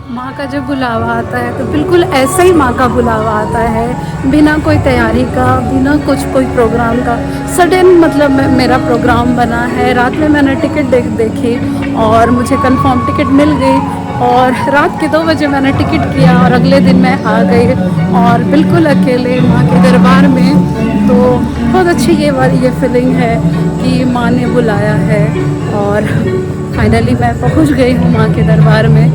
माँ का जब बुलावा आता है तो बिल्कुल ऐसा ही माँ का बुलावा आता है, बिना कोई तैयारी का, बिना कुछ कोई प्रोग्राम का। सडन मतलब मेरा प्रोग्राम बना है। रात में मैंने टिकट देखी और मुझे कंफर्म टिकट मिल गई और रात के 2 बजे मैंने टिकट किया और अगले दिन मैं आ गई और बिल्कुल अकेले माँ के दरबार में। तो बहुत अच्छी ये फीलिंग है कि माँ ने बुलाया है और फाइनली मैं पहुँच गई हूँ माँ के दरबार में।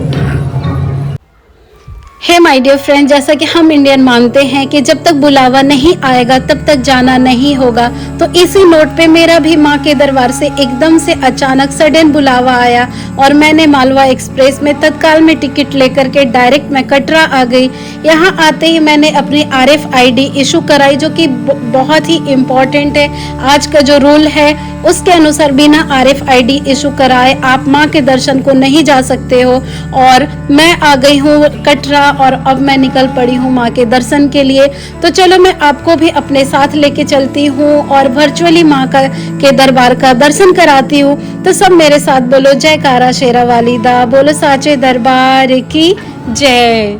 है माय डियर फ्रेंड, जैसा कि हम इंडियन मानते हैं कि जब तक बुलावा नहीं आएगा तब तक जाना नहीं होगा, तो इसी नोट पे मेरा भी माँ के दरबार से एकदम से अचानक सडन बुलावा आया और मैंने मालवा एक्सप्रेस में तत्काल में टिकट लेकर के डायरेक्ट मैं कटरा आ गई। यहाँ आते ही मैंने अपनी RFID इशू कराई, जो कि बहुत ही इम्पोर्टेंट है। आज का जो रूल है उसके अनुसार बिना RFID इशू कराए आप माँ के दर्शन को नहीं जा सकते हो। और मैं आ गई हूँ कटरा और अब मैं निकल पड़ी हूँ माँ के दर्शन के लिए। तो चलो मैं आपको भी अपने साथ लेके चलती हूँ और वर्चुअली माँ के दरबार का दर्शन कराती हूँ। तो सब मेरे साथ बोलो जयकारा शेरा वाली दा, बोलो साचे दरबार की जय।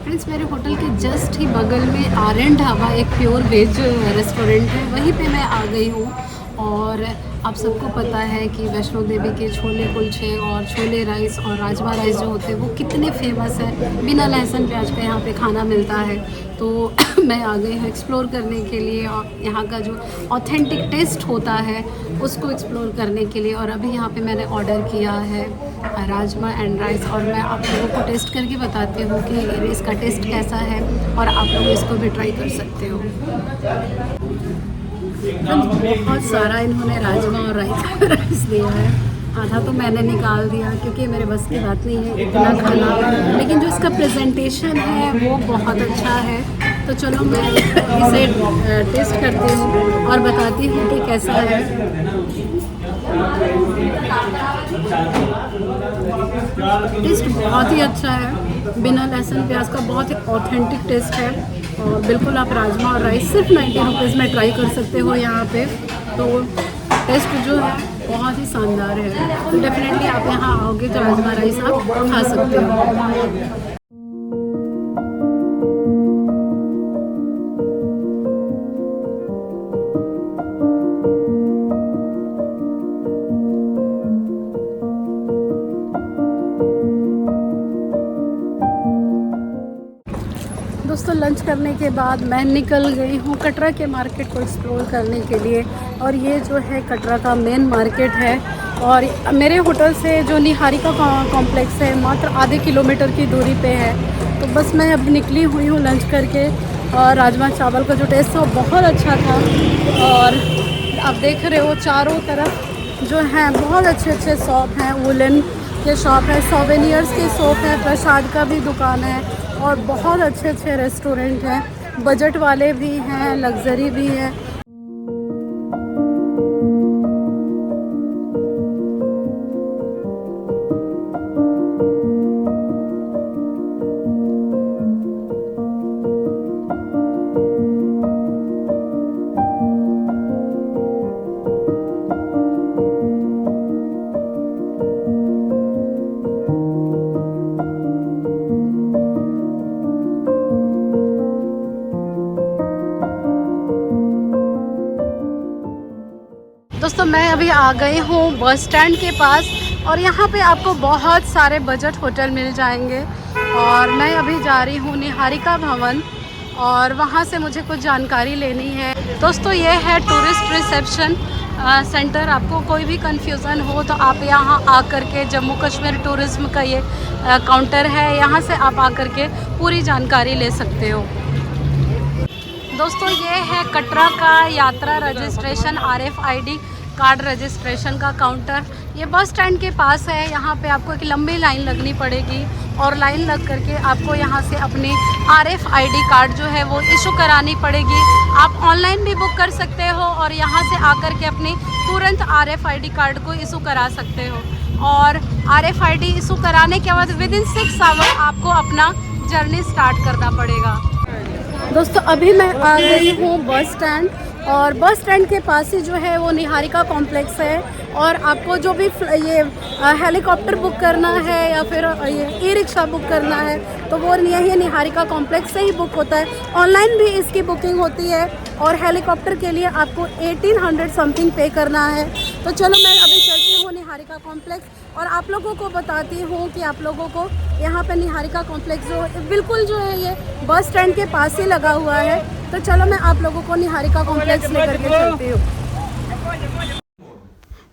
फ्रेंड्स, मेरे होटल के जस्ट ही बगल में आर्यन ढाबा एक प्योर वेज रेस्टोरेंट है, वहीं पे मैं आ गई हूँ। और आप सबको पता है कि वैष्णो देवी के छोले कुलचे और छोले राइस और राजमा राइस जो होते हैं वो कितने फेमस है। बिना लहसुन प्याज का यहाँ पे खाना मिलता है। तो मैं आ गई हूँ एक्सप्लोर करने के लिए और यहाँ का जो ऑथेंटिक टेस्ट होता है उसको एक्सप्लोर करने के लिए। और अभी यहाँ पे मैंने ऑर्डर किया है राजमा एंड राइस और मैं आप लोगों को टेस्ट करके बताती हूँ कि इसका टेस्ट कैसा है और आप लोग इसको भी ट्राई कर सकते हो। बहुत सारा इन्होंने राजमा और राइस दिया है। आधा तो मैंने निकाल दिया क्योंकि मेरे बस की बात नहीं है इतना खाना, लेकिन जो इसका प्रेजेंटेशन है वो बहुत अच्छा है। तो चलो मैं इसे टेस्ट करती हूँ और बताती हूँ कि कैसा है। टेस्ट बहुत ही अच्छा है, बिना लहसुन प्याज का बहुत ही ऑथेंटिक टेस्ट है। और बिल्कुल आप राजमा और राइस सिर्फ 90 रुपीज़ में ट्राई कर सकते हो यहाँ पे। तो टेस्ट जो है बहुत ही शानदार है। तो डेफिनेटली आप यहाँ आओगे तो राजमा राइस आप खा सकते हो। दोस्तों, लंच करने के बाद मैं निकल गई हूँ कटरा के मार्केट को एक्सप्लोर करने के लिए। और ये जो है कटरा का मेन मार्केट है और मेरे होटल से जो निहारिका कॉम्प्लेक्स है मात्र आधे किलोमीटर की दूरी पे है। तो बस मैं अब निकली हुई हूँ लंच करके। और राजमा चावल का जो टेस्ट था वो बहुत अच्छा था। और आप देख रहे हो चारों तरफ जो हैं बहुत अच्छे अच्छे शॉप हैं, वुलन के शॉप है, सोवेनियर्स के शॉप है, प्रसाद का भी दुकान है और बहुत अच्छे अच्छे रेस्टोरेंट हैं। बजट वाले भी हैं, लग्जरी भी हैं। दोस्तों, मैं अभी आ गई हूँ बस स्टैंड के पास और यहाँ पे आपको बहुत सारे बजट होटल मिल जाएंगे। और मैं अभी जा रही हूँ निहारिका भवन और वहाँ से मुझे कुछ जानकारी लेनी है। दोस्तों, ये है टूरिस्ट रिसेप्शन सेंटर। आपको कोई भी कंफ्यूजन हो तो आप यहाँ आकर के जम्मू कश्मीर टूरिज्म का ये काउंटर है, यहाँ से आप आकर के पूरी जानकारी ले सकते हो। दोस्तों, ये है कटरा का यात्रा रजिस्ट्रेशन RFID कार्ड रजिस्ट्रेशन का काउंटर। ये बस स्टैंड के पास है। यहाँ पे आपको एक लंबी लाइन लगनी पड़ेगी और लाइन लग करके आपको यहाँ से अपनी RFID कार्ड जो है वो इशू करानी पड़ेगी। आप ऑनलाइन भी बुक कर सकते हो और यहाँ से आकर के अपनी तुरंत RFID कार्ड को इशू करा सकते हो। और RFID इशू कराने के बाद विदिन 6 आवर आपको अपना जर्नी स्टार्ट करना पड़ेगा। दोस्तों, अभी मैं आ गई हूँ बस स्टैंड और बस स्टैंड के पास ही जो है वो निहारिका कॉम्प्लेक्स है। और आपको जो भी ये हेलीकॉप्टर बुक करना है या फिर ये ई रिक्शा बुक करना है तो वो यही निहारिका कॉम्प्लेक्स से ही बुक होता है। ऑनलाइन भी इसकी बुकिंग होती है और हेलीकॉप्टर के लिए आपको 1800 समथिंग पे करना है। तो चलो मैं अभी चलती हूँ निहारिका कॉम्प्लेक्स और आप लोगों को बताती हूँ कि आप लोगों को यहाँ पे निहारिका कॉम्प्लेक्स जो बिल्कुल जो है ये बस स्टैंड के पास ही लगा हुआ है। तो चलो मैं आप लोगों को निहारिका कॉम्प्लेक्स लेकर के चलती हूँ।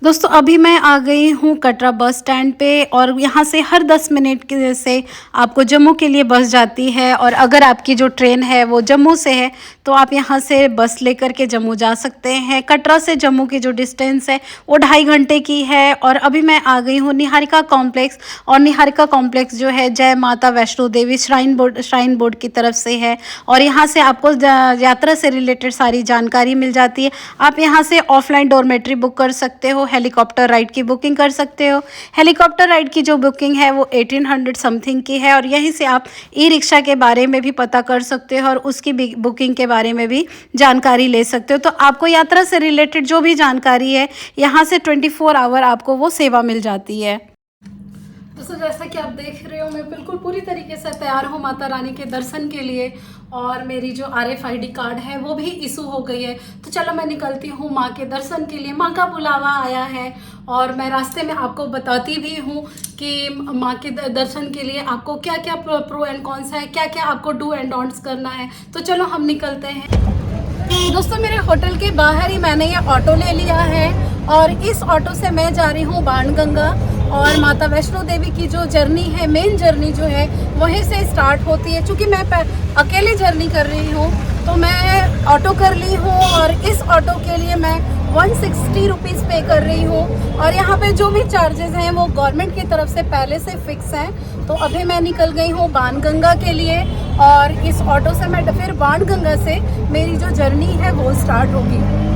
दोस्तों अभी मैं आ गई हूँ कटरा बस स्टैंड पे और यहाँ से हर 10 मिनट से आपको जम्मू के लिए बस जाती है। और अगर आपकी जो ट्रेन है वो जम्मू से है तो आप यहाँ से बस लेकर के जम्मू जा सकते हैं। कटरा से जम्मू की जो डिस्टेंस है वो 2.5 घंटे की है। और अभी मैं आ गई हूँ निहारिका कॉम्प्लेक्स और निहारिका कॉम्प्लेक्स जो है जय माता वैष्णो देवी श्राइन बोर्ड की तरफ से है। और यहाँ से आपको यात्रा से रिलेटेड सारी जानकारी मिल जाती है। आप यहाँ से ऑफलाइन डॉर्मेट्री बुक कर सकते हो, हेलीकॉप्टर राइड की बुकिंग कर सकते हो। हेलीकॉप्टर राइड की जो बुकिंग है वो 1800 समथिंग की है। और यहीं से आप ई रिक्शा के बारे में भी पता कर सकते हो और उसकी बुकिंग के बारे में भी जानकारी ले सकते हो। तो आपको यात्रा से रिलेटेड जो भी जानकारी है यहाँ से 24 आवर आपको वो सेवा मिल जाती है। दोस्तों जैसा कि आप देख रहे हो मैं बिल्कुल पूरी तरीके से तैयार हूँ माता रानी के दर्शन के लिए। और मेरी जो RFID कार्ड है वो भी इशू हो गई है। तो चलो मैं निकलती हूँ माँ के दर्शन के लिए। माँ का बुलावा आया है और मैं रास्ते में आपको बताती भी हूँ कि माँ के दर्शन के लिए आपको क्या क्या प्रो एंड कॉन्स है, क्या क्या आपको डू एंड डोंट्स करना है। तो चलो हम निकलते हैं। दोस्तों मेरे होटल के बाहर ही मैंने ये ऑटो ले लिया है और इस ऑटो से मैं जा रही हूँ बाणगंगा। और माता वैष्णो देवी की जो जर्नी है, मेन जर्नी जो है वहीं से स्टार्ट होती है। क्योंकि मैं अकेले जर्नी कर रही हूँ तो मैं ऑटो कर ली हूँ और इस ऑटो के लिए मैं 160 रुपीज़ पे कर रही हूँ। और यहाँ पे जो भी चार्जेस हैं वो गवर्नमेंट की तरफ से पहले से फिक्स हैं। तो अभी मैं निकल गई हूँ बाणगंगा के लिए और इस ऑटो से मैं फिर बाणगंगा से मेरी जो जर्नी है वो स्टार्ट होगी।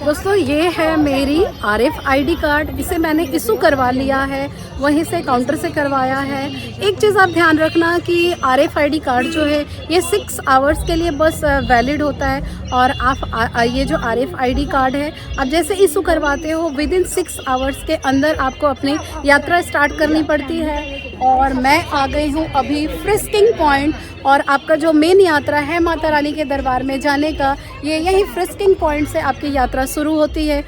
दोस्तों ये है मेरी RFID कार्ड, इसे मैंने इशू करवा लिया है, वहीं से काउंटर से करवाया है। एक चीज़ आप ध्यान रखना कि RFID कार्ड जो है ये 6 आवर्स के लिए बस वैलिड होता है। और आप ये जो RFID कार्ड है आप जैसे इशू करवाते हो विदिन 6 आवर्स के अंदर आपको अपनी यात्रा स्टार्ट करनी पड़ती है। और मैं आ गई हूँ अभी फ्रिस्किंग पॉइंट और आपका जो मेन यात्रा है माता रानी के दरबार में जाने का ये यही फ्रिस्किंग पॉइंट से आपकी यात्रा शुरू होती है।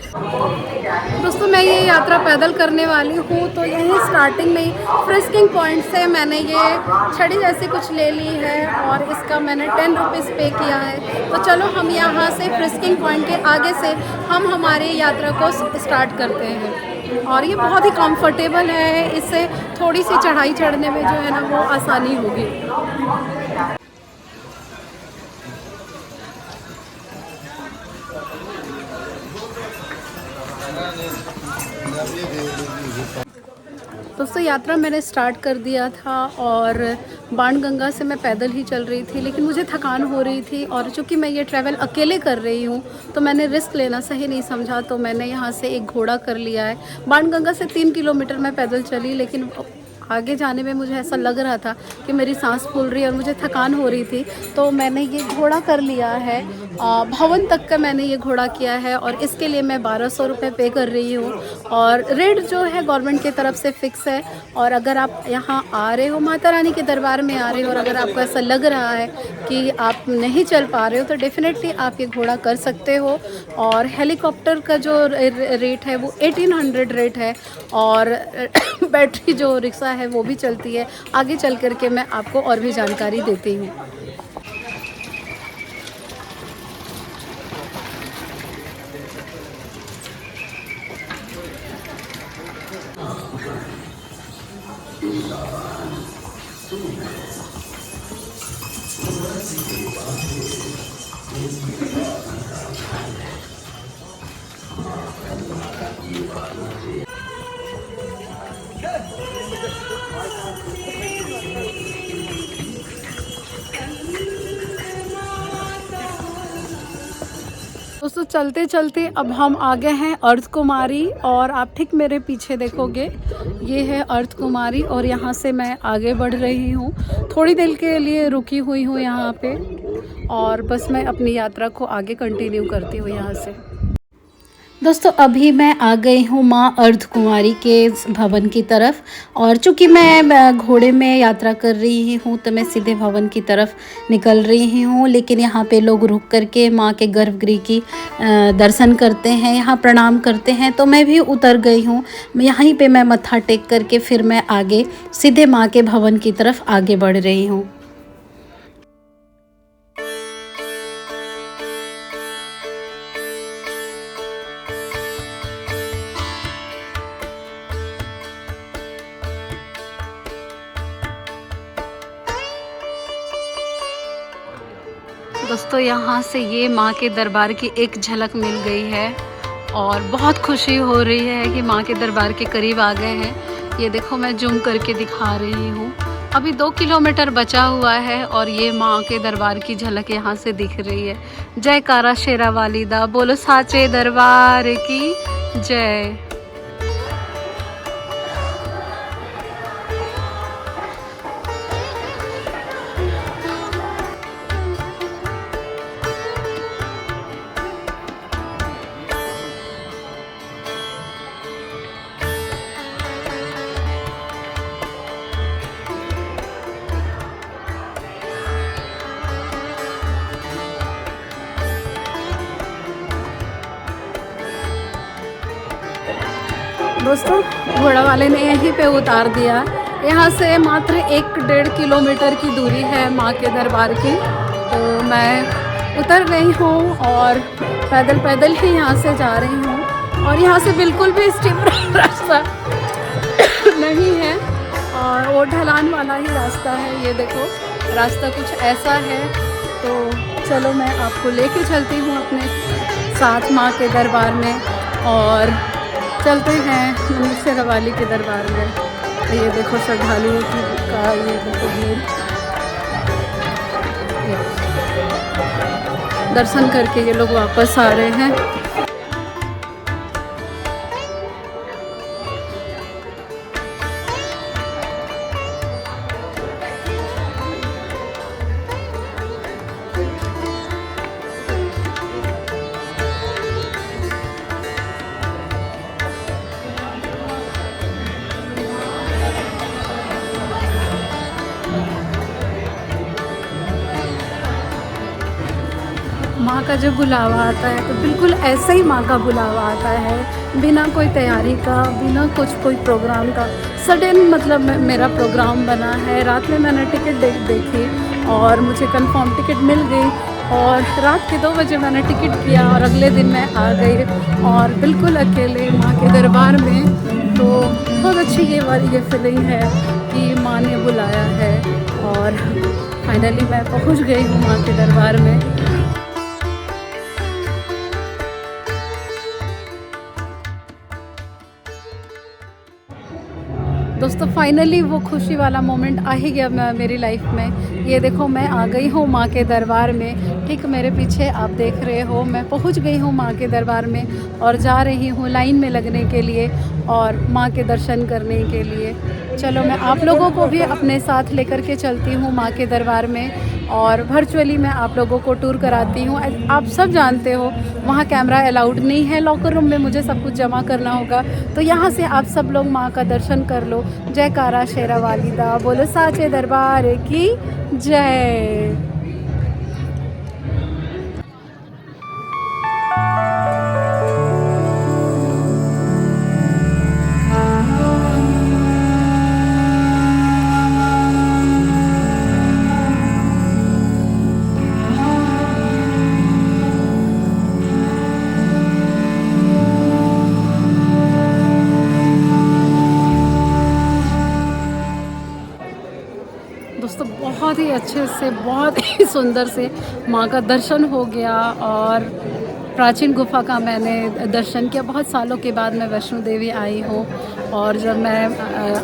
दोस्तों मैं ये यात्रा पैदल करने वाली हूँ तो यही स्टार्टिंग में फ्रिस्किंग पॉइंट से मैंने ये छड़ी जैसी कुछ ले ली है और इसका मैंने 10 रुपीज़ पे किया है। तो चलो हम यहाँ से फ्रिस्किंग पॉइंट के आगे से हम हमारी यात्रा को स्टार्ट करते हैं। और ये बहुत ही कंफर्टेबल है, इससे थोड़ी सी चढ़ाई चढ़ने में जो है ना वो आसानी होगी। दोस्तों यात्रा मैंने स्टार्ट कर दिया था और बाणगंगा से मैं पैदल ही चल रही थी, लेकिन मुझे थकान हो रही थी और चूंकि मैं ये ट्रैवल अकेले कर रही हूँ तो मैंने रिस्क लेना सही नहीं समझा। तो मैंने यहाँ से एक घोड़ा कर लिया है। बाणगंगा से 3 किलोमीटर मैं पैदल चली, लेकिन आगे जाने में मुझे ऐसा लग रहा था कि मेरी सांस फूल रही है और मुझे थकान हो रही थी। तो मैंने ये घोड़ा कर लिया है, भवन तक का मैंने ये घोड़ा किया है और इसके लिए मैं 1200 रुपये पे कर रही हूँ। और रेट जो है गवर्नमेंट की तरफ से फ़िक्स है। और अगर आप यहाँ आ रहे हो माता रानी के दरबार में आ रहे हो और अगर आपको ऐसा लग रहा है कि आप नहीं चल पा रहे हो तो डेफ़िनेटली आप ये घोड़ा कर सकते हो। और हेलीकॉप्टर का जो रेट है वो 1800 रेट है और बैटरी जो रिक्शा है वो भी चलती है। आगे चल करके मैं आपको और भी जानकारी देती हूँ। दोस्तों चलते चलते अब हम आ गए हैं अर्थ कुमारी, और आप ठीक मेरे पीछे देखोगे ये है अर्थ कुमारी, और यहाँ से मैं आगे बढ़ रही हूँ। थोड़ी देर के लिए रुकी हुई हूँ यहाँ पे, और बस मैं अपनी यात्रा को आगे कंटिन्यू करती हूँ यहाँ से। दोस्तों अभी मैं आ गई हूँ माँ अर्ध कुमारी के भवन की तरफ, और चूँकि मैं घोड़े में यात्रा कर रही हूँ तो मैं सीधे भवन की तरफ निकल रही हूँ। लेकिन यहाँ पे लोग रुक करके माँ के गर्भगृह की दर्शन करते हैं, यहाँ प्रणाम करते हैं, तो मैं भी उतर गई हूँ। यहीं पे मैं मत्था टेक करके फिर मैं आगे सीधे माँ के भवन की तरफ आगे बढ़ रही हूँ। दोस्तों यहाँ से ये माँ के दरबार की एक झलक मिल गई है, और बहुत खुशी हो रही है कि माँ के दरबार के करीब आ गए हैं। ये देखो मैं जूम करके दिखा रही हूँ। अभी 2 किलोमीटर बचा हुआ है और ये माँ के दरबार की झलक यहाँ से दिख रही है। जयकारा शेरा वाली दा, बोलो साचे दरबार की जय। दोस्तों घोड़ा वाले ने यहीं पे उतार दिया। यहाँ से मात्र 1-1.5 किलोमीटर की दूरी है माँ के दरबार की। तो मैं उतर गई हूँ और पैदल पैदल ही यहाँ से जा रही हूँ, और यहाँ से बिल्कुल भी स्टीप रास्ता नहीं है, और वो ढलान वाला ही रास्ता है। ये देखो रास्ता कुछ ऐसा है। तो चलो मैं आपको लेके चलती हूँ अपने साथ माँ के दरबार में, और चलते हैं शेरा वाली के दरबार में। तो ये देखो श्रद्धालुओं का ये देखो भीड़, दर्शन करके ये लोग वापस आ रहे हैं। माँ का जब बुलावा आता है तो बिल्कुल ऐसे ही माँ का बुलावा आता है, बिना कोई तैयारी का, बिना कोई प्रोग्राम का। सडन मतलब मेरा प्रोग्राम बना है। रात में मैंने टिकट देखी और मुझे कंफर्म टिकट मिल गई, और रात के 2 बजे मैंने टिकट किया और अगले दिन मैं आ गई, और बिल्कुल अकेले माँ के दरबार में। तो बहुत अच्छी ये फीलिंग है कि माँ ने बुलाया है, और फाइनली मैं पहुँच गई हूँ माँ के दरबार में। दोस्तों फाइनली वो खुशी वाला मोमेंट आ ही गया मेरी लाइफ में। ये देखो मैं आ गई हूँ माँ के दरबार में। ठीक मेरे पीछे आप देख रहे हो मैं पहुँच गई हूँ माँ के दरबार में, और जा रही हूँ लाइन में लगने के लिए और माँ के दर्शन करने के लिए। चलो मैं आप लोगों को भी अपने साथ लेकर के चलती हूँ माँ के दरबार में, और वर्चुअली मैं आप लोगों को टूर कराती हूँ। आप सब जानते हो वहाँ कैमरा अलाउड नहीं है, लॉकर रूम में मुझे सब कुछ जमा करना होगा। तो यहाँ से आप सब लोग माँ का दर्शन कर लो। जयकारा शेरा वाली दा, बोलो साचे दरबार की जय। दोस्तों बहुत ही अच्छे से, बहुत ही सुंदर से माँ का दर्शन हो गया, और प्राचीन गुफा का मैंने दर्शन किया। बहुत सालों के बाद मैं वैष्णो देवी आई हूँ, और जब मैं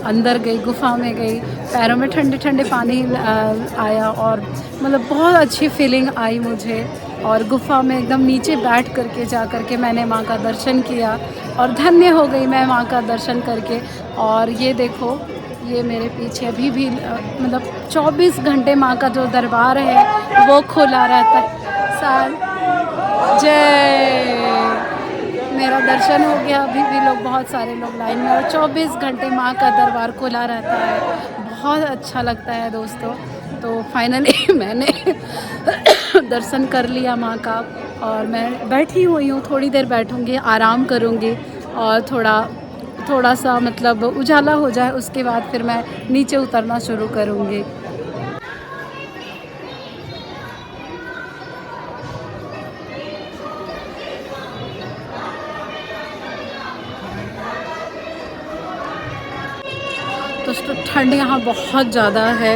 अंदर गई, गुफा में गई, पैरों में ठंडे ठंडे पानी आया, और मतलब बहुत अच्छी फीलिंग आई मुझे। और गुफ़ा में एकदम नीचे बैठ करके जा करके मैंने माँ का दर्शन किया और धन्य हो गई मैं माँ का दर्शन करके। और ये देखो, ये मेरे पीछे अभी भी मतलब 24 घंटे माँ का जो दरबार है वो खुला रहता है। साल जय, मेरा दर्शन हो गया। अभी भी लोग, बहुत सारे लोग लाइन में, और 24 घंटे माँ का दरबार खुला रहता है। बहुत अच्छा लगता है दोस्तों। तो फाइनली मैंने दर्शन कर लिया माँ का, और मैं बैठी हुई हूँ, थोड़ी देर बैठूँगी, आराम करूँगी और थोड़ा सा मतलब उजाला हो जाए, उसके बाद फिर मैं नीचे उतरना शुरू करूँगी। तो ठंड यहाँ बहुत ज़्यादा है।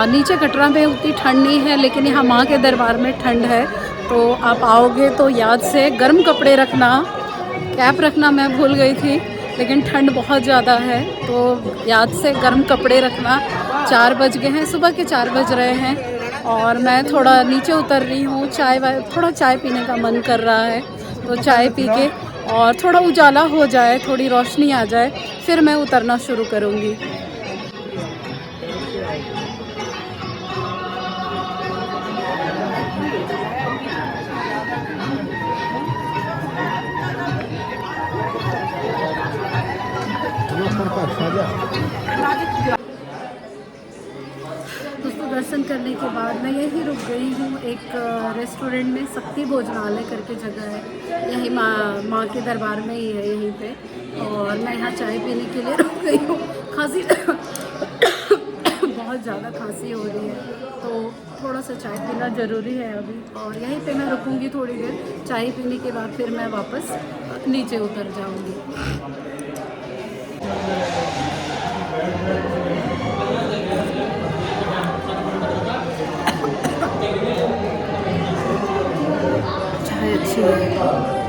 नीचे कटरा में उतनी ठंड नहीं है, लेकिन यहाँ माँ के दरबार में ठंड है। तो आप आओगे तो याद से गर्म कपड़े रखना, कैप रखना मैं भूल गई थी, लेकिन ठंड बहुत ज़्यादा है तो याद से गर्म कपड़े रखना। 4 बज गए हैं, सुबह के 4 बज रहे हैं और मैं थोड़ा नीचे उतर रही हूँ। थोड़ा चाय पीने का मन कर रहा है, तो चाय पी के और थोड़ा उजाला हो जाए, थोड़ी रोशनी आ जाए, फिर मैं उतरना शुरू करूँगी। दोस्तों, दर्शन करने के बाद मैं यहीं रुक गई हूँ। एक रेस्टोरेंट में, शक्ति भोजनालय करके जगह है, यही माँ के दरबार में ही है, यहीं पे। और मैं यहाँ चाय पीने के लिए रुक गई हूँ। खांसी बहुत ज़्यादा खांसी हो रही है, तो थोड़ा सा चाय पीना ज़रूरी है अभी। और यहीं पे मैं रुकूँगी थोड़ी देर, चाय पीने के बाद फिर मैं वापस नीचे उतर जाऊँगी। चाय अच्छी है।